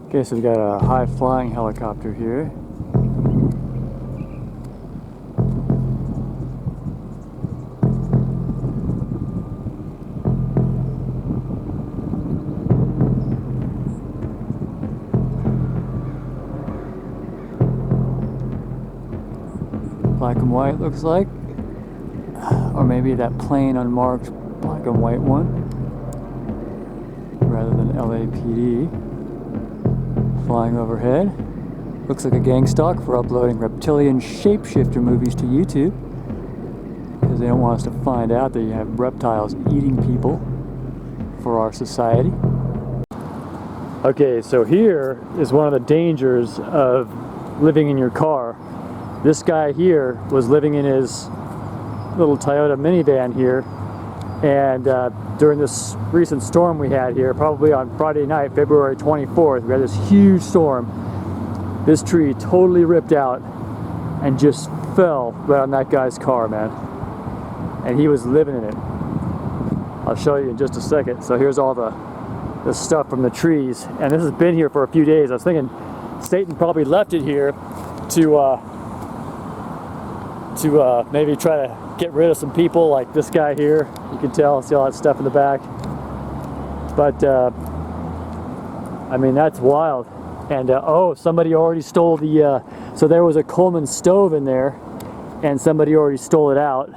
Okay, so we got a high-flying helicopter here. Black and white looks like, or maybe that plain unmarked black and white one rather than LAPD flying overhead. Looks like a gang stalk for uploading reptilian shapeshifter movies to YouTube because they don't want us to find out that you have reptiles eating people for our society. Okay, so here is one of the dangers of living in your car. This guy here was living in his little Toyota minivan here, and during this recent storm we had here, probably on Friday night, February 24th, we had this huge storm. This tree totally ripped out and just fell right on that guy's car, man. And he was living in it. I'll show you in just a second. So here's all the stuff from the trees, and this has been here for a few days. I was thinking Satan probably left it here to maybe try to get rid of some people like this guy here. You can tell, see all that stuff in the back. But I mean, that's wild. And oh, somebody already stole the so there was a Coleman stove in there, and somebody already stole it out,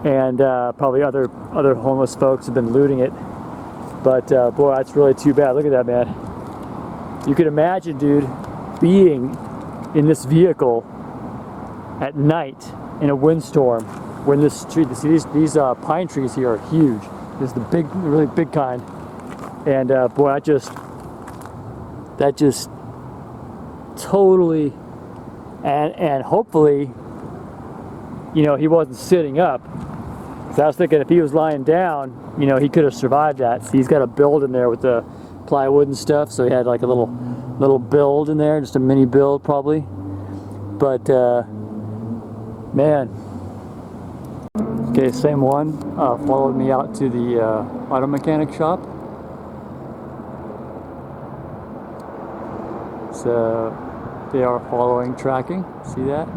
and probably other homeless folks have been looting it. But boy, that's really too bad. Look at that, man. You can imagine, dude, being in this vehicle at night in a windstorm when this tree, these pine trees here are huge. This is the big, really big kind. And boy, that just totally, and hopefully, you know, he wasn't sitting up. So I was thinking if he was lying down, you know, he could have survived that. See, he's got a build in there with the plywood and stuff, so he had like a little build in there, just a mini build probably. But man. Okay, same one followed me out to the auto mechanic shop. So they are following, tracking. See that?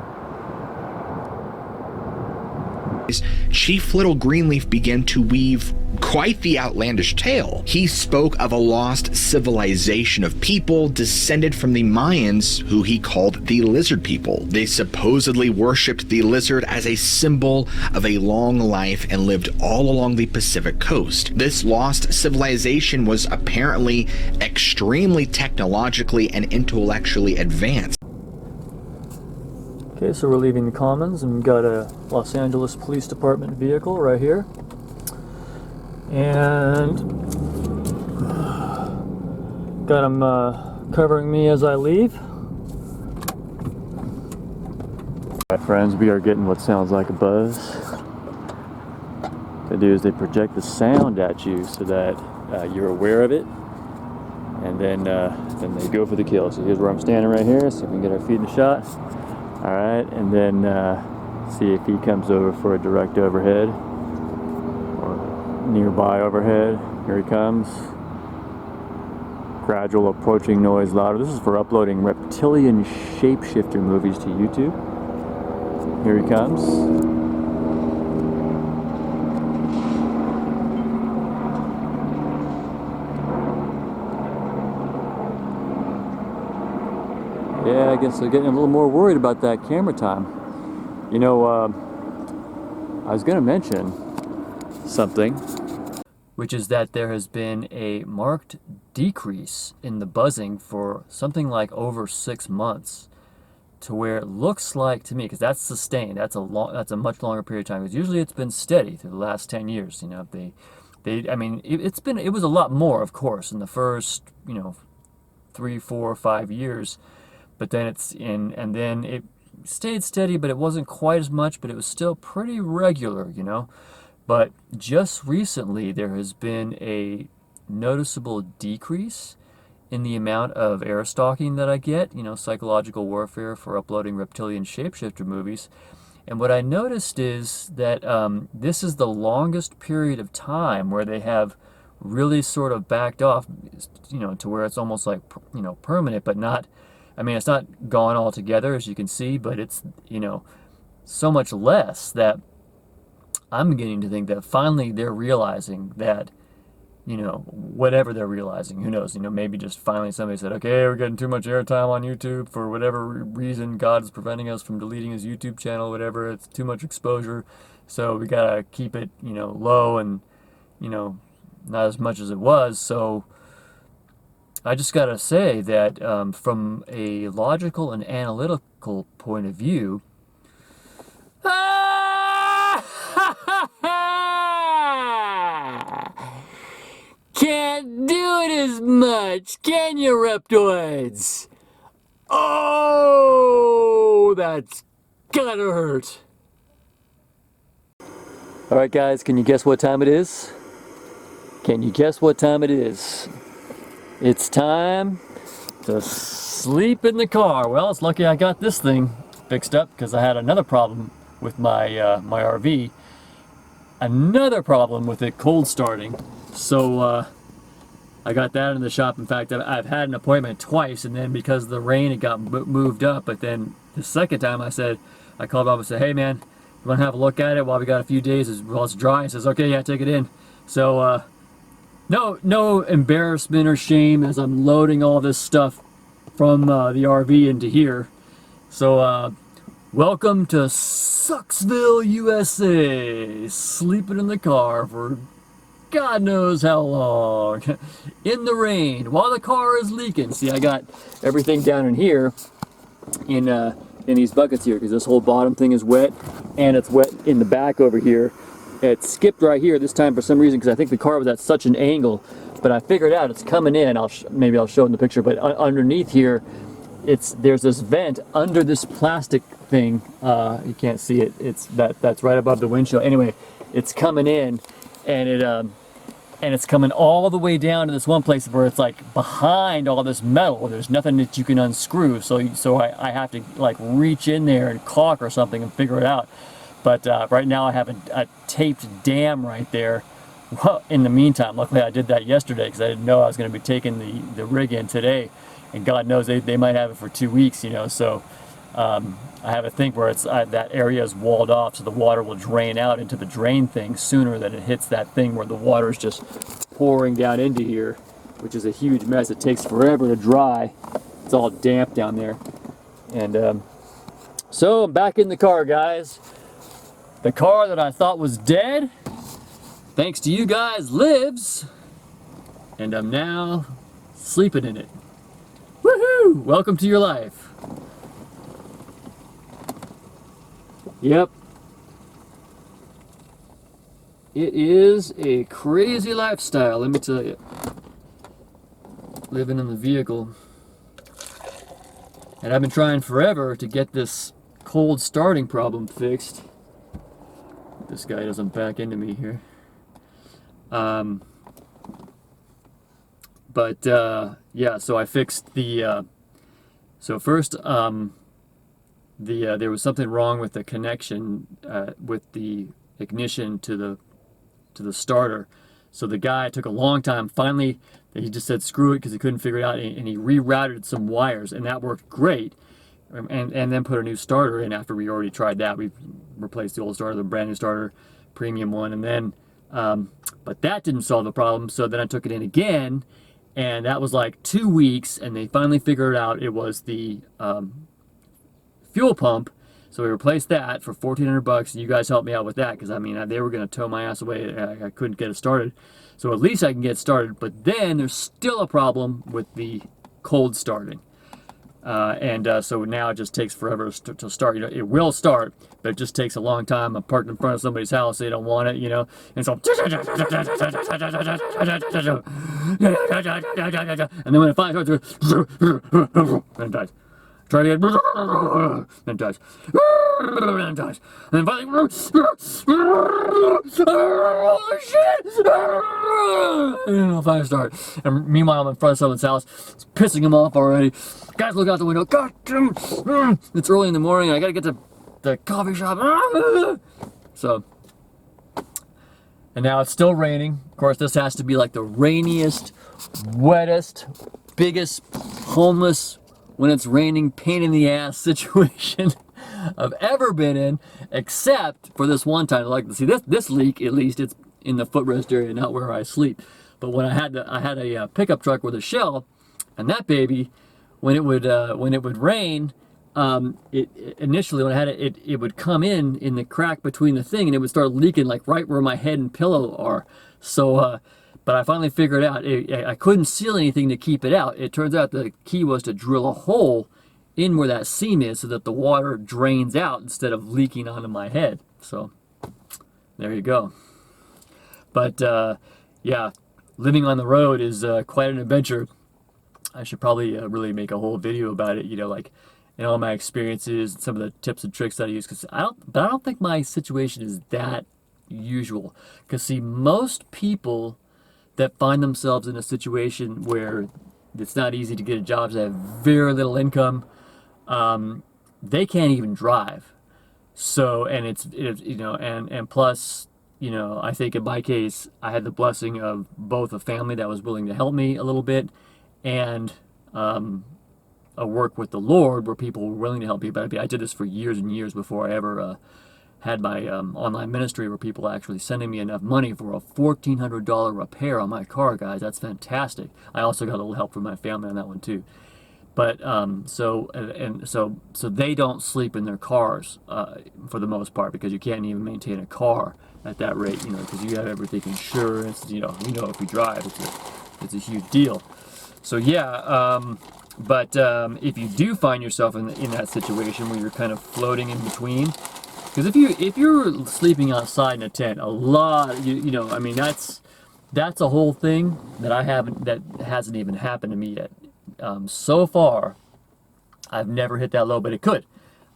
Chief Little Greenleaf began to weave quite the outlandish tale. He spoke of a lost civilization of people descended from the Mayans, who he called the lizard people. They supposedly worshipped the lizard as a symbol of a long life and lived all along the Pacific coast. This lost civilization was apparently extremely technologically and intellectually advanced. Okay, so we're leaving the Commons, and we've got a Los Angeles Police Department vehicle right here. And got them covering me as I leave. Alright, friends, we are getting what sounds like a buzz. What they do is they project the sound at you so that you're aware of it, and then they go for the kill. So here's where I'm standing right here, so we can get our feet in the shot. Alright, and then see if he comes over for a direct overhead or nearby overhead. Here he comes. Gradual approaching noise louder. This is for uploading reptilian shapeshifter movies to YouTube. Here he comes. Yeah, I guess I'm getting a little more worried about that camera time. You know, I was going to mention something, which is that there has been a marked decrease in the buzzing for something like over 6 months, to where it looks like to me, because that's sustained, that's a much longer period of time, because usually it's been steady through the last 10 years. You know, I mean, it was a lot more, of course, in the first, you know, 3, 4, 5 years. But then and then it stayed steady, but it wasn't quite as much, but it was still pretty regular, you know. But just recently, there has been a noticeable decrease in the amount of air stalking that I get, you know, psychological warfare for uploading reptilian shapeshifter movies. And what I noticed is that this is the longest period of time where they have really sort of backed off, to where it's almost like, permanent, but not, I mean, it's not gone altogether, as you can see, but it's, so much less that I'm beginning to think that finally they're realizing that, whatever they're realizing, who knows, maybe just finally somebody said, okay, we're getting too much airtime on YouTube for whatever reason. God is preventing us from deleting his YouTube channel, whatever. It's too much exposure. So we gotta keep it, low and, not as much as it was. So I just gotta say that from a logical and analytical point of view, can't do it as much, can you, Reptoids? Oh, that's gotta hurt. Alright guys, can you guess what time it is? Can you guess what time it is? It's time to sleep in the car. Well, it's lucky I got this thing fixed up, because I had another problem with my my RV. Another problem with it cold starting. So I got that in the shop. In fact, I've had an appointment twice, and then because of the rain, it got moved up. But then the second time I called up and said, hey man, you want to have a look at it while we got a few days while it's dry? He says, okay, yeah, take it in. So no embarrassment or shame as I'm loading all this stuff from the RV into here. So welcome to Sucksville, USA. Sleeping in the car for God knows how long. In the rain, while the car is leaking. See, I got everything down in here in these buckets here, because this whole bottom thing is wet, and it's wet in the back over here. It skipped right here this time for some reason, because I think the car was at such an angle, but I figured out it's coming in. Maybe I'll show it in the picture, but underneath here, there's this vent under this plastic thing. You can't see it. That's right above the windshield. Anyway, it's coming in, and it's coming all the way down to this one place where it's like behind all this metal. There's nothing that you can unscrew, so I have to like reach in there and caulk or something and figure it out. But right now I have a taped dam right there. Well, in the meantime, luckily I did that yesterday, because I didn't know I was going to be taking the rig in today, and God knows they might have it for 2 weeks, so I have a thing where that area is walled off, so the water will drain out into the drain thing sooner than it hits that thing where the water is just pouring down into here, which is a huge mess. It takes forever to dry. It's all damp down there. And so I'm back in the car, guys. The car that I thought was dead, thanks to you guys, lives, and I'm now sleeping in it. Woohoo! Welcome to your life. Yep. It is a crazy lifestyle, let me tell you. Living in the vehicle. And I've been trying forever to get this cold starting problem fixed. This guy doesn't back into me here. Yeah, so I fixed the so first there was something wrong with the connection with the ignition to the starter. So the guy took a long time. Finally, he just said screw it, because he couldn't figure it out, and he rerouted some wires, and that worked great. And then put a new starter in after we already tried that. We replaced the old starter, the brand new starter, premium one, and then but that didn't solve the problem. So then I took it in again, and that was like 2 weeks, and they finally figured out it was the fuel pump. So we replaced that for $1,400, and you guys helped me out with that, because I mean they were going to tow my ass away. I couldn't get it started, so at least I can get started. But then there's still a problem with the cold starting. So now it just takes forever to start. It will start, but it just takes a long time. I'm parked in front of somebody's house, they don't want it, and so and then when it finally starts, then it dies. Try to get, then it dies, then it dies, and then finally, oh shit, and it'll finally start. And meanwhile, I'm in front of someone's house. It's pissing them off already. Guys, look out the window. God damn, it's early in the morning. I gotta get to the coffee shop. So And now it's still raining. Of course, this has to be like the rainiest, wettest, biggest homeless when it's raining pain in the ass situation I've ever been in, except for this one time. Like, see, this leak, at least it's in the footrest area, not where I sleep. But when I had a pickup truck with a shell, and that baby, when it would rain, initially when I had it would come in the crack between the thing, and it would start leaking like right where my head and pillow are. So, but I finally figured out I couldn't seal anything to keep it out. It turns out the key was to drill a hole in where that seam is so that the water drains out instead of leaking onto my head. So there you go. But yeah, living on the road is quite an adventure. I should probably really make a whole video about it, you know, like in all my experiences, some of the tips and tricks that I use, because I don't think my situation is that usual. Because see, most people that find themselves in a situation where it's not easy to get a job, they have very little income, they can't even drive. So, and it's you know, and plus, you know, I think in my case, I had the blessing of both a family that was willing to help me a little bit, and a work with the Lord where people were willing to help me. But I did this for years and years before I ever had my online ministry, where people actually sending me enough money for a $1,400 repair on my car, guys. That's fantastic. I also got a little help from my family on that one too. But so they don't sleep in their cars for the most part, because you can't even maintain a car at that rate, you know, because you have everything insurance, you know if you drive, it's a huge deal. So yeah, but if you do find yourself in that situation where you're kind of floating in between, because if you're sleeping outside in a tent, a lot, you know, I mean, that's a whole thing that hasn't even happened to me yet. So far, I've never hit that low, but it could.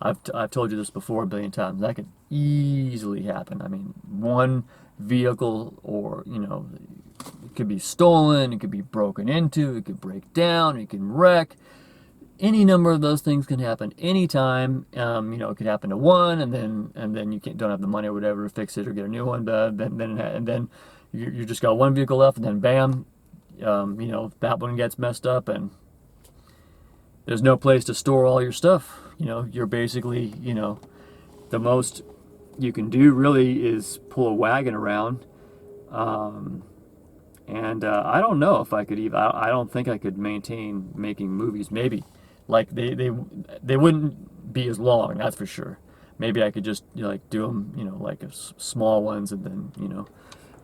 I've told you this before a billion times. That could easily happen. I mean, one vehicle, or you know, it could be stolen, it could be broken into, it could break down, it can wreck. Any number of those things can happen anytime. You know, it could happen to one, and then you don't have the money or whatever to fix it or get a new one. Then you just got one vehicle left, and then bam, you know, that one gets messed up, and there's no place to store all your stuff. You know, you're basically, you know, the most you can do really is pull a wagon around. And I don't know if I could even, I don't think I could maintain making movies. Maybe, like they wouldn't be as long, that's for sure. Maybe I could just, you know, like do them, you know, like small ones, and then, you know,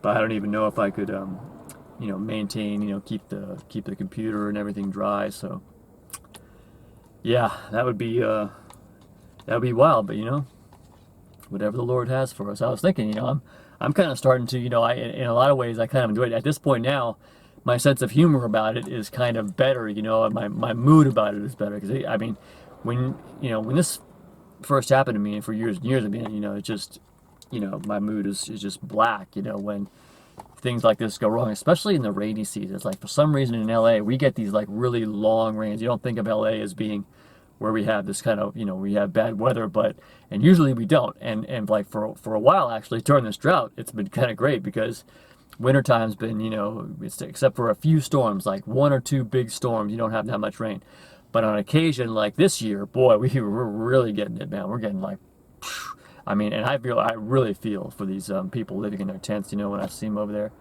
but I don't even know if I could, you know, maintain, you know, keep the computer and everything dry. So yeah, that would be wild. But you know, whatever the Lord has for us. I was thinking, you know, I'm kind of starting to, you know, in a lot of ways I kind of enjoy it. At this point now, my sense of humor about it is kind of better, you know, and my mood about it is better. Because I mean, when this first happened to me, and for years and years, I mean, you know, it just, you know, my mood is just black, you know, when things like this go wrong, especially in the rainy season. It's like, for some reason in LA, we get these like really long rains. You don't think of LA as being where we have this kind of, you know, we have bad weather, and usually we don't. And like for a while, actually, during this drought, it's been kind of great, because wintertime's been, you know, except for a few storms, like one or two big storms, you don't have that much rain. But on occasion, like this year, boy, we're really getting it, man. We're getting like, I mean, and I really feel for these people living in their tents, you know, when I see them over there.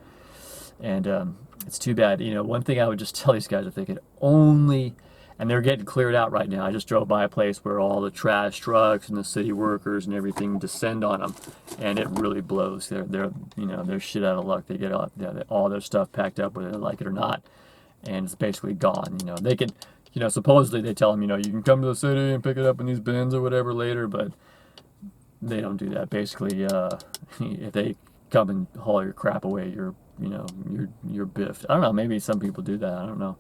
And it's too bad. You know, one thing I would just tell these guys, if they could only, and they're getting cleared out right now. I just drove by a place where all the trash trucks and the city workers and everything descend on them, and it really blows. They're you know, they're shit out of luck. They get all their stuff packed up, whether they like it or not, and it's basically gone. You know, they can, you know, supposedly they tell them, you know, you can come to the city and pick it up in these bins or whatever later, but they don't do that. Basically, if they come and haul your crap away, you're biffed. I don't know. Maybe some people do that. I don't know.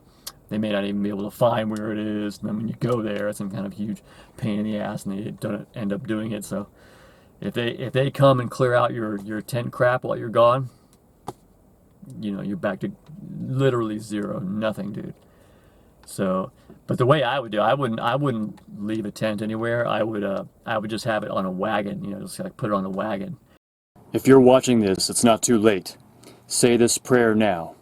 They may not even be able to find where it is, and then when you go there, it's some kind of huge pain in the ass, and they don't end up doing it. So if they come and clear out your tent crap while you're gone, you know, you're back to literally zero, nothing, dude. So, but the way I would do, I wouldn't leave a tent anywhere. I would just have it on a wagon, you know, just like put it on the wagon. If you're watching this, it's not too late. Say this prayer now.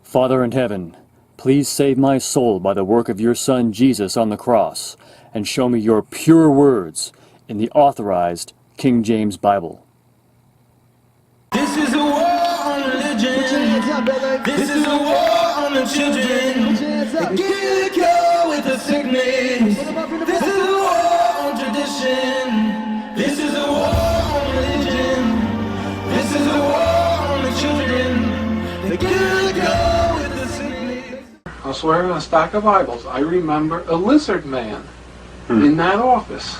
Father in heaven, please save my soul by the work of your Son Jesus on the cross, and show me your pure words in the authorized King James Bible. This is a war on religion. This is a war on the children. They get a go with the sickness. This is a war on tradition. This is a war on religion. This is a war on the children. They get a go with the sickness. I'll swear on a stack of Bibles, I remember a lizard man in that office.